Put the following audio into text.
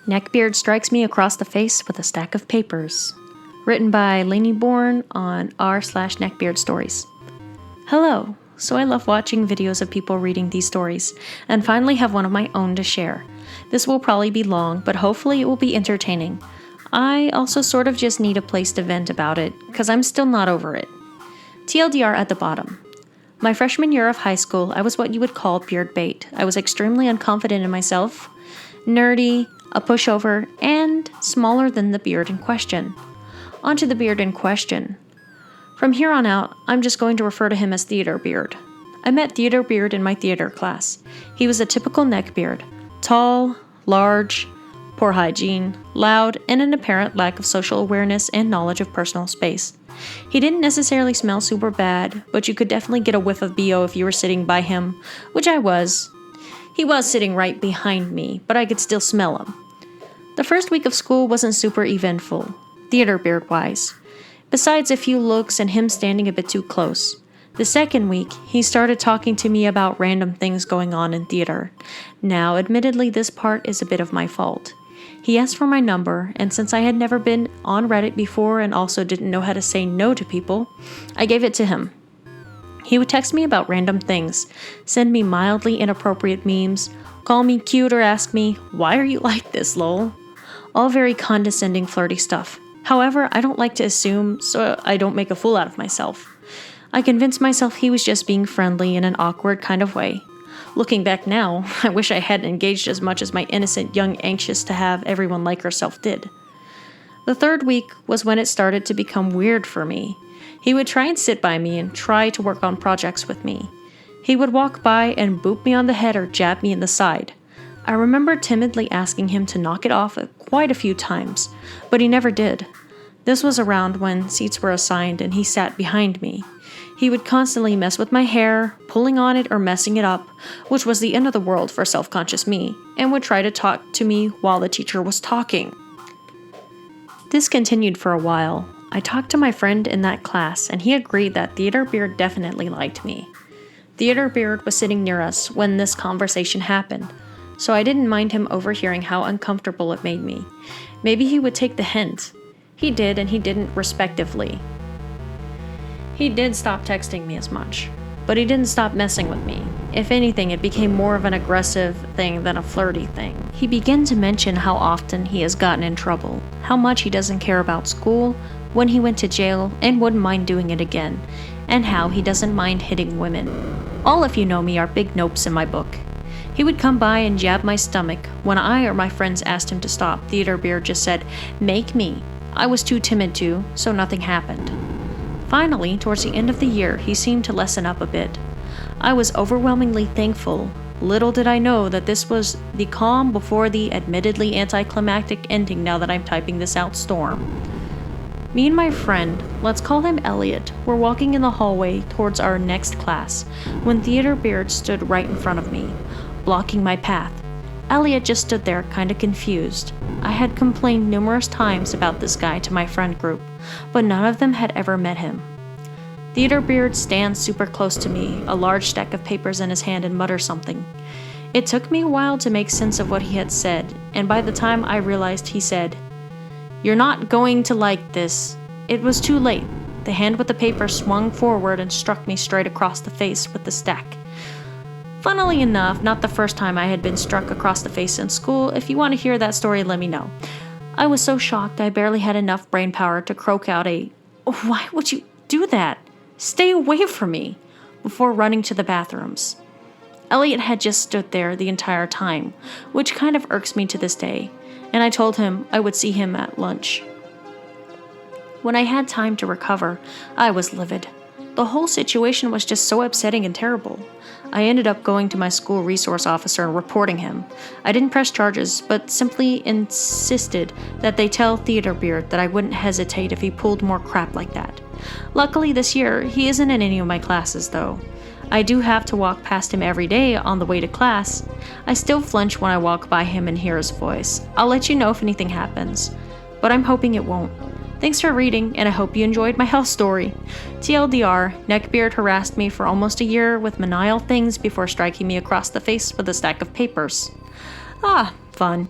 Neckbeard strikes me across the face with a stack of papers. Written by Lainey Bourne on r/neckbeardstories. Hello. So I love watching videos of people reading these stories, and finally have one of my own to share. This will probably be long, but hopefully it will be entertaining. I also sort of just need a place to vent about it, because I'm still not over it. TLDR at the bottom. My freshman year of high school, I was what you would call beard bait. I was extremely unconfident in myself, nerdy, a pushover, and smaller than the beard in question. Onto the beard in question. From here on out, I'm just going to refer to him as Theater Beard. I met Theater Beard in my theater class. He was a typical neckbeard. Tall, large, poor hygiene, loud, and an apparent lack of social awareness and knowledge of personal space. He didn't necessarily smell super bad, but you could definitely get a whiff of BO if you were sitting by him, which I was. He was sitting right behind me, but I could still smell him. The first week of school wasn't super eventful, Theater Beard-wise, besides a few looks and him standing a bit too close. The second week, he started talking to me about random things going on in theater. Now, admittedly, this part is a bit of my fault. He asked for my number, and since I had never been on Reddit before and also didn't know how to say no to people, I gave it to him. He would text me about random things, send me mildly inappropriate memes, call me cute or ask me, "Why are you like this, lol?" All very condescending, flirty stuff. However, I don't like to assume, so I don't make a fool out of myself. I convinced myself he was just being friendly in an awkward kind of way. Looking back now, I wish I hadn't engaged as much as my innocent young anxious to have everyone like herself did. The third week was when it started to become weird for me. He would try and sit by me and try to work on projects with me. He would walk by and boop me on the head or jab me in the side. I remember timidly asking him to knock it off quite a few times, but he never did. This was around when seats were assigned and he sat behind me. He would constantly mess with my hair, pulling on it or messing it up, which was the end of the world for self-conscious me, and would try to talk to me while the teacher was talking. This continued for a while. I talked to my friend in that class, and he agreed that Theater Beard definitely liked me. Theater Beard was sitting near us when this conversation happened, so I didn't mind him overhearing how uncomfortable it made me. Maybe he would take the hint. He did, and he didn't, respectively. He did stop texting me as much, but he didn't stop messing with me. If anything, it became more of an aggressive thing than a flirty thing. He began to mention how often he has gotten in trouble, how much he doesn't care about school, when he went to jail and wouldn't mind doing it again, and how he doesn't mind hitting women. All, if you know me, are big nopes in my book. He would come by and jab my stomach. When I or my friends asked him to stop, Theater Beard just said, "Make me." I was too timid to, so nothing happened. Finally, towards the end of the year, he seemed to lessen up a bit. I was overwhelmingly thankful. Little did I know that this was the calm before the admittedly anticlimactic ending now that I'm typing this out storm. Me and my friend, let's call him Elliot, were walking in the hallway towards our next class when Theater Beard stood right in front of me, blocking my path. Elliot just stood there, kinda confused. I had complained numerous times about this guy to my friend group, but none of them had ever met him. Theater Beard stands super close to me, a large stack of papers in his hand, and mutters something. It took me a while to make sense of what he had said, and by the time I realized he said, "You're not going to like this," it was too late. The hand with the paper swung forward and struck me straight across the face with the stack. Funnily enough, not the first time I had been struck across the face in school. If you want to hear that story, let me know. I was so shocked I barely had enough brain power to croak out "Why would you do that? Stay away from me," before running to the bathrooms. Elliot had just stood there the entire time, which kind of irks me to this day, and I told him I would see him at lunch. When I had time to recover, I was livid. The whole situation was just so upsetting and terrible. I ended up going to my school resource officer and reporting him. I didn't press charges, but simply insisted that they tell Theater Beard that I wouldn't hesitate if he pulled more crap like that. Luckily this year, he isn't in any of my classes though. I do have to walk past him every day on the way to class. I still flinch when I walk by him and hear his voice. I'll let you know if anything happens, but I'm hoping it won't. Thanks for reading, and I hope you enjoyed my health story. TLDR, Neckbeard harassed me for almost a year with menial things before striking me across the face with a stack of papers. Ah, fun.